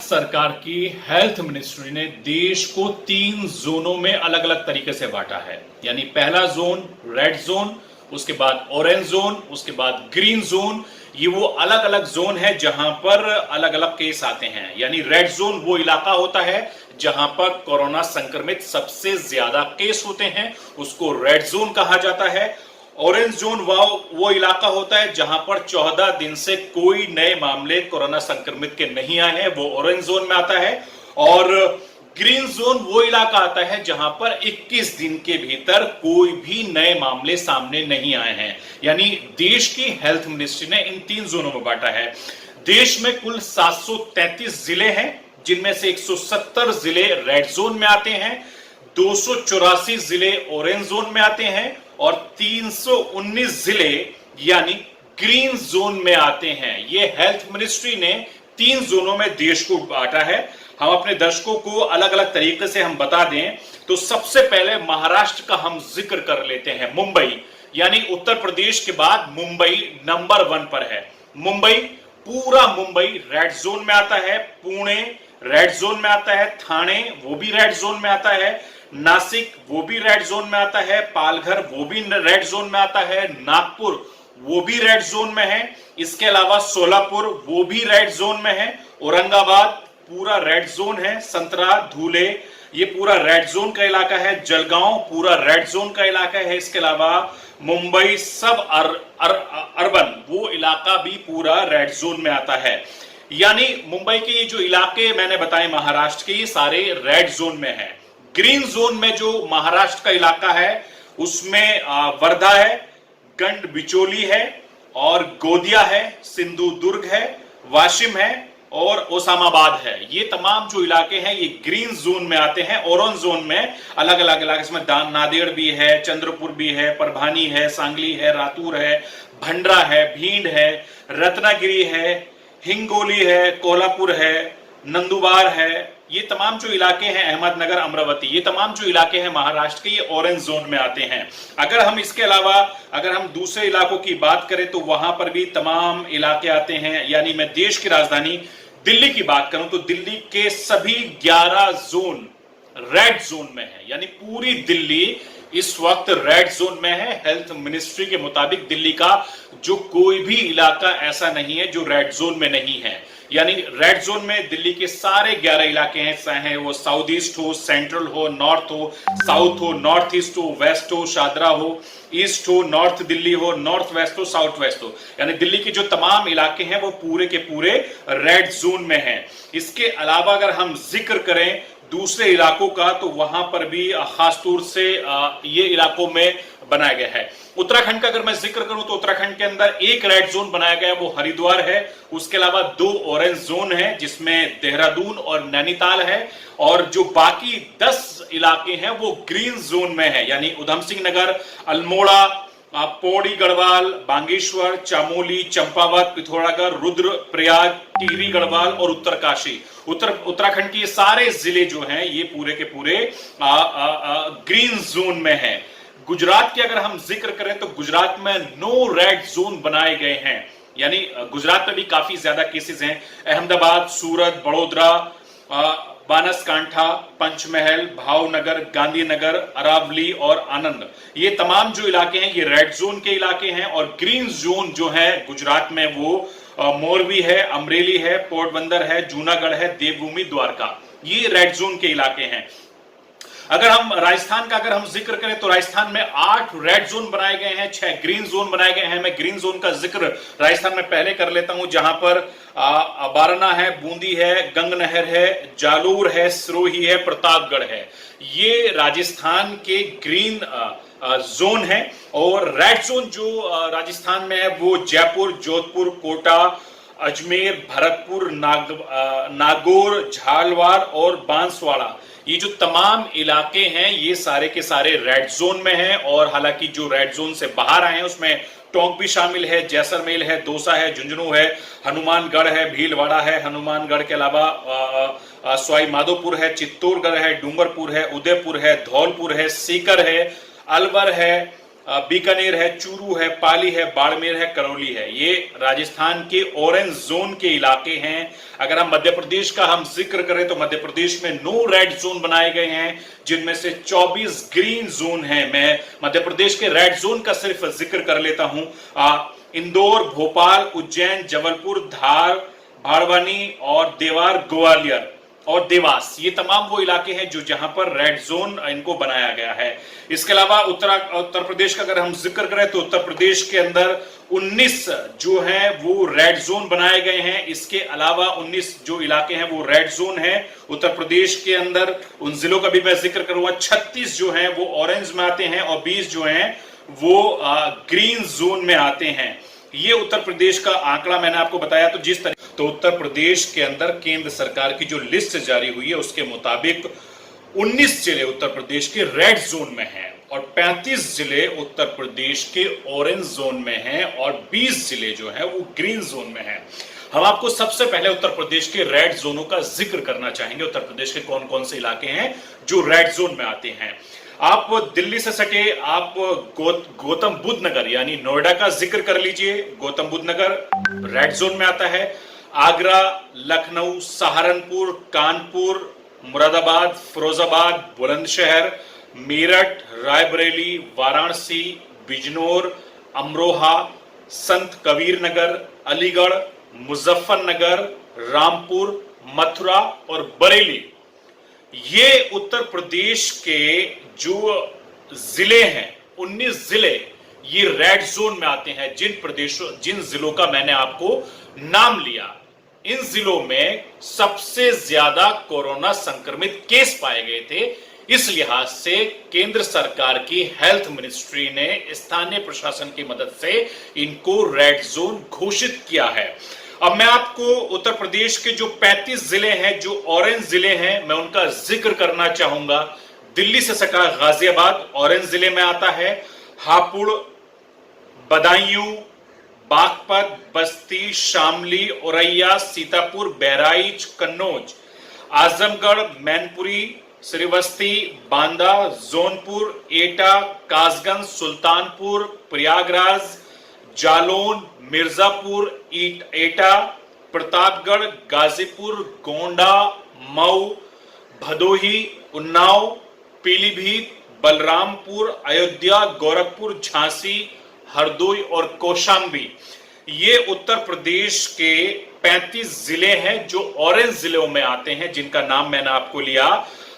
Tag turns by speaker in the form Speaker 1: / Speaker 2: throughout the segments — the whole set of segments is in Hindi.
Speaker 1: सरकार की हेल्थ मिनिस्ट्री ने देश को 3 जोनों में अलग अलग तरीके से बांटा है। यानी पहला जोन रेड जोन, उसके बाद ऑरेंज जोन, उसके बाद ग्रीन जोन। ये वो अलग अलग जोन है जहां पर अलग अलग केस आते हैं। यानी रेड जोन वो इलाका होता है जहां पर कोरोना संक्रमित सबसे ज्यादा केस होते हैं, उसको रेड जोन कहा जाता है। ऑरेंज जोन वो इलाका होता है जहां पर 14 दिन से कोई नए मामले कोरोना संक्रमित के नहीं आए हैं, वो ऑरेंज जोन में आता है। और ग्रीन जोन वो इलाका आता है जहां पर 21 दिन के भीतर कोई भी नए मामले सामने नहीं आए हैं। यानी देश की हेल्थ मिनिस्ट्री ने इन 3 जोनों में बांटा है। देश में कुल 733 जिले हैं, जिनमें से 170 जिले रेड जोन में आते हैं, 284 जिले ऑरेंज जोन में आते हैं और 319 जिले यानी ग्रीन जोन में आते हैं। ये हेल्थ मिनिस्ट्री ने 3 जोनों में देश को बांटा है। हम अपने दर्शकों को अलग अलग तरीके से हम बता दें तो सबसे पहले महाराष्ट्र का हम जिक्र कर लेते हैं। मुंबई यानी उत्तर प्रदेश के बाद मुंबई नंबर 1 पर है। मुंबई, पूरा मुंबई रेड जोन में आता है। पुणे रेड जोन में आता है। ठाणे वो भी रेड जोन में आता है। नासिक वो भी रेड जोन में आता है। पालघर वो भी रेड जोन में आता है। नागपुर वो भी रेड जोन में है। इसके अलावा सोलापुर वो भी रेड जोन में है। औरंगाबाद पूरा रेड जोन है। संतरा, धुले ये पूरा रेड जोन का इलाका है। जलगांव पूरा रेड जोन का इलाका है। इसके अलावा मुंबई सब अर्बन वो इलाका भी पूरा रेड जोन में आता है। यानी मुंबई के ये जो इलाके मैंने बताए महाराष्ट्र के, ये सारे रेड जोन में है। ग्रीन जोन में जो महाराष्ट्र का इलाका है उसमें वर्धा है, गंड बिचोली है और गोदिया है, सिंधुदुर्ग है, वाशिम है और ओसामाबाद है। ये तमाम जो इलाके हैं ये ग्रीन जोन में आते हैं। ऑरेंज जोन में अलग अलग इलाके, इसमें नांदेड़ भी है, चंद्रपुर भी है, परभानी है, सांगली है, रातूर है, भंडरा है, भींड है, रत्नागिरी है, हिंगोली है, कोल्हापुर है, नंदुबार है। ये तमाम जो इलाके हैं, अहमदनगर, अमरावती, ये तमाम जो इलाके हैं महाराष्ट्र के, ये ऑरेंज जोन में आते हैं। अगर हम इसके अलावा अगर हम दूसरे इलाकों की बात करें तो वहां पर भी तमाम इलाके आते हैं। यानी मैं देश की राजधानी दिल्ली की बात करूं तो दिल्ली के सभी 11 जोन रेड जोन में है। यानी पूरी दिल्ली इस वक्त रेड जोन में है। हेल्थ मिनिस्ट्री के मुताबिक दिल्ली का जो कोई भी इलाका ऐसा नहीं है जो रेड जोन में नहीं है। यानी रेड जोन में दिल्ली के सारे 11 इलाके हैं, चाहे वो साउथ ईस्ट हो, सेंट्रल हो, नॉर्थ हो, साउथ हो, नॉर्थ ईस्ट हो, वेस्ट हो, शादरा हो, ईस्ट हो, नॉर्थ दिल्ली हो, नॉर्थ वेस्ट हो, साउथ वेस्ट हो। यानी दिल्ली के जो तमाम इलाके हैं वो पूरे के पूरे रेड जोन में हैं। इसके अलावा अगर हम जिक्र करें दूसरे इलाकों का तो वहां पर भी खासतौर से ये इलाकों में बनाया गया है। उत्तराखंड का अगर मैं जिक्र करूं तो उत्तराखंड के अंदर एक रेड जोन बनाया गया है, वो हरिद्वार है। उसके अलावा 2 ऑरेंज जोन है जिसमें देहरादून और नैनीताल है और जो बाकी 10 इलाके हैं वो ग्रीन जोन में है। यानी उधम सिंह नगर, अल्मोड़ा, पौड़ी गढ़वाल, बांगेश्वर, चामोली, चंपावत, पिथौरागढ़, रुद्रप्रयाग, टिहरी गढ़वाल और उत्तरकाशी, उत्तराखंड के ये सारे जिले जो हैं ये पूरे के पूरे ग्रीन जोन में हैं। गुजरात की अगर हम जिक्र करें तो गुजरात में 9 रेड जोन बनाए गए हैं। यानी गुजरात में भी काफी ज्यादा केसेस हैं। अहमदाबाद, सूरत, बड़ोदरा, बानसकांठा, पंचमहल, भावनगर, गांधीनगर, अरावली और आनंद, ये तमाम जो इलाके हैं ये रेड जोन के इलाके हैं। और ग्रीन जोन जो है गुजरात में वो मोरबी है, अमरेली है, पोरबंदर है, जूनागढ़ है, देवभूमि, द्वारका, ये रेड जोन के इलाके हैं। अगर हम राजस्थान का अगर हम जिक्र करें तो राजस्थान में 8 रेड जोन बनाए गए हैं, 6 ग्रीन जोन बनाए गए हैं। मैं ग्रीन जोन का जिक्र राजस्थान में पहले कर लेता हूं, जहां पर बारना है, बूंदी है, गंगनहर है, जालोर है, सिरोही है, प्रतापगढ़ है। ये राजस्थान के ग्रीन जोन है। और रेड जोन जो राजस्थान में है वो जयपुर, जोधपुर, कोटा, अजमेर, भरतपुर, नागौर, झालवाड़ और बांसवाड़ा, ये जो तमाम इलाके हैं ये सारे के सारे रेड जोन में हैं। और हालांकि जो रेड जोन से बाहर आए हैं उसमें टोंक भी शामिल है, जैसलमेर है, दौसा है, झुंझुनू है, हनुमानगढ़ है, भीलवाड़ा है। हनुमानगढ़ के अलावा सवाई माधोपुर है, चित्तौड़गढ़ है, डूंगरपुर है, उदयपुर है, धौलपुर है, सीकर है, अलवर है, बीकानेर है, चूरू है, पाली है, बाड़मेर है, करौली है। ये राजस्थान के ऑरेंज जोन के इलाके हैं। अगर हम मध्य प्रदेश का हम जिक्र करें तो मध्य प्रदेश में 9 रेड जोन बनाए गए हैं, जिनमें से 24 ग्रीन जोन है। मैं मध्य प्रदेश के रेड जोन का सिर्फ जिक्र कर लेता हूं। इंदौर, भोपाल, उज्जैन, जबलपुर, धार, बाड़वानी और देवार, ग्वालियर और देवास, ये तमाम वो इलाके हैं जो जहां पर रेड जोन इनको बनाया गया है। इसके अलावा उत्तर प्रदेश का अगर हम जिक्र करें तो उत्तर प्रदेश के अंदर 19 जो हैं वो रेड जोन बनाए गए हैं। इसके अलावा 19 जो इलाके हैं वो रेड जोन है उत्तर प्रदेश के अंदर। उन जिलों का भी मैं जिक्र करूंगा। 36 जो हैं वो ऑरेंज में आते हैं और 20 जो हैं वो ग्रीन जोन में आते हैं। ये उत्तर प्रदेश का आंकड़ा मैंने आपको बताया। तो उत्तर प्रदेश के अंदर केंद्र सरकार की जो लिस्ट जारी हुई है उसके मुताबिक 19 जिले उत्तर प्रदेश के रेड जोन में हैं और 35 जिले उत्तर प्रदेश के ऑरेंज जोन में हैं और 20 जिले जो हैं वो ग्रीन जोन में हैं। हम आपको सबसे पहले उत्तर प्रदेश के रेड जोनों का जिक्र करना चाहेंगे। उत्तर प्रदेश के कौन कौन से इलाके हैं जो रेड जोन में आते हैं। आप दिल्ली से सटे आप गौतम बुद्ध नगर यानी नोएडा का जिक्र कर लीजिए। गौतम बुद्ध नगर रेड जोन में आता है। आगरा, लखनऊ, सहारनपुर, कानपुर, मुरादाबाद, फिरोजाबाद, बुलंदशहर, मेरठ, रायबरेली, वाराणसी, बिजनौर, अमरोहा, संत कबीर नगर, अलीगढ़, मुजफ्फरनगर, रामपुर, मथुरा और बरेली, ये उत्तर प्रदेश के जो जिले हैं 19 जिले ये रेड जोन में आते हैं। जिन जिलों का मैंने आपको नाम लिया, इन जिलों में सबसे ज्यादा कोरोना संक्रमित केस पाए गए थे। इस लिहाज से केंद्र सरकार की हेल्थ मिनिस्ट्री ने स्थानीय प्रशासन की मदद से इनको रेड जोन घोषित किया है। अब मैं आपको उत्तर प्रदेश के जो 35 जिले हैं जो ऑरेंज जिले हैं मैं उनका जिक्र करना चाहूंगा। दिल्ली से सटा गाजियाबाद ऑरेंज जिले में आता है। हापुड़, बदायूं, बागपत, बस्ती, शामली, औरैया, सीतापुर, बहराइच, कन्नौज, आजमगढ़, मैनपुरी, श्रीवस्ती, बांदा, जौनपुर, एटा, कासगंज, सुल्तानपुर, प्रयागराज, जालौन, मिर्जापुर, एटा, प्रतापगढ़, गाजीपुर, गोंडा, मऊ, भदोही, उन्नाव, पीलीभीत, बलरामपुर, अयोध्या, गोरखपुर, झांसी, हरदोई और कौशाम्बी, ये उत्तर प्रदेश के 35 जिले हैं जो ऑरेंज जिलों में आते हैं, जिनका नाम मैंने आपको लिया।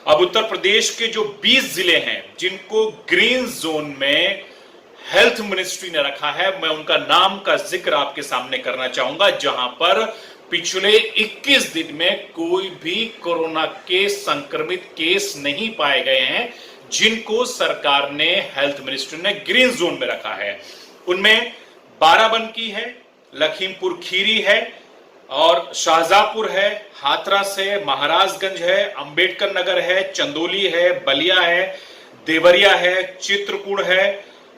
Speaker 1: अब उत्तर प्रदेश के जो 20 जिले हैं जिनको ग्रीन जोन में हेल्थ मिनिस्ट्री ने रखा है, मैं उनका नाम का जिक्र आपके सामने करना चाहूंगा, जहां पर पिछले 21 दिन में कोई भी कोरोना के संक्रमित केस नहीं पाए गए हैं, जिनको सरकार ने हेल्थ मिनिस्ट्री ने ग्रीन जोन में रखा है। उनमें बाराबंकी है, लखीमपुर खीरी है और शाहजहांपुर है, हाथरस है, महाराजगंज है, अंबेडकर नगर है, चंदौली है, बलिया है, देवरिया है, चित्रकूट है,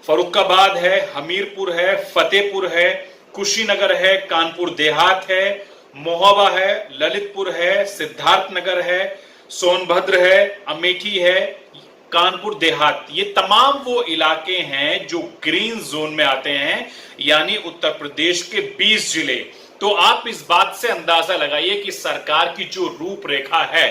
Speaker 1: फरुखाबाद है, हमीरपुर है, फतेहपुर है, कुशीनगर है, कानपुर देहात है, मोहाबा है, ललितपुर है, सिद्धार्थनगर है, सोनभद्र है, अमेठी है, कानपुर देहात, ये तमाम वो इलाके हैं जो ग्रीन जोन में आते हैं, यानी उत्तर प्रदेश के 20 जिले। तो आप इस बात से अंदाजा लगाइए कि सरकार की जो रूपरेखा है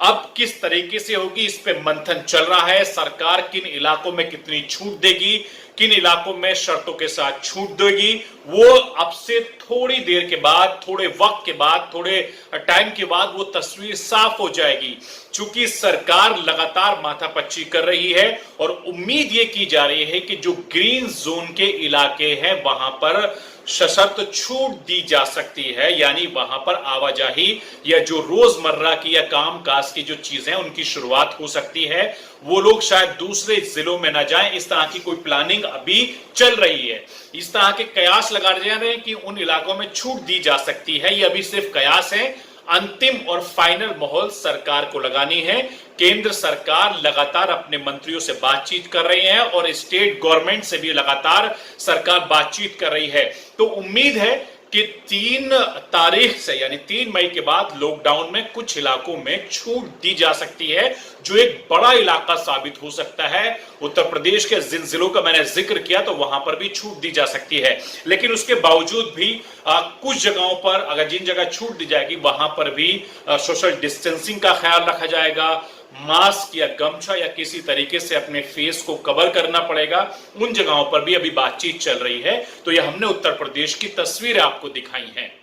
Speaker 1: अब किस तरीके से होगी। इस पे मंथन चल रहा है। सरकार किन इलाकों में कितनी छूट देगी, किन इलाकों में शर्तों के साथ छूट देगी, वो अब से थोड़ी देर के बाद, थोड़े वक्त के बाद, थोड़े टाइम के बाद वो तस्वीर साफ हो जाएगी। चूंकि सरकार लगातार माथापच्ची कर रही है और उम्मीद ये की जा रही है कि जो ग्रीन जोन के इलाके हैं वहां पर सशर्त छूट दी जा सकती है, यानी वहां पर आवाजाही या जो रोजमर्रा की या काम काज की जो चीजें उनकी शुरुआत हो सकती है। वो लोग शायद दूसरे जिलों में ना जाएं, इस तरह की कोई प्लानिंग अभी चल रही है। इस तरह के कयास लगाए जा रहे हैं कि उन इलाकों में छूट दी जा सकती है। ये अभी सिर्फ कयास है। अंतिम और फाइनल मोहर सरकार को लगानी है। केंद्र सरकार लगातार अपने मंत्रियों से बातचीत कर रही है और स्टेट गवर्नमेंट से भी लगातार सरकार बातचीत कर रही है। तो उम्मीद है कि 3 तारीख से यानी 3 मई के बाद लॉकडाउन में कुछ इलाकों में छूट दी जा सकती है, जो एक बड़ा इलाका साबित हो सकता है। उत्तर प्रदेश के जिन जिलों का मैंने जिक्र किया तो वहां पर भी छूट दी जा सकती है, लेकिन उसके बावजूद भी कुछ जगहों पर अगर जिन जगह छूट दी जाएगी वहां पर भी सोशल डिस्टेंसिंग का ख्याल रखा जाएगा, मास्क या गमछा या किसी तरीके से अपने फेस को कवर करना पड़ेगा। उन जगहों पर भी अभी बातचीत चल रही है। तो ये हमने उत्तर प्रदेश की तस्वीरें आपको दिखाई हैं।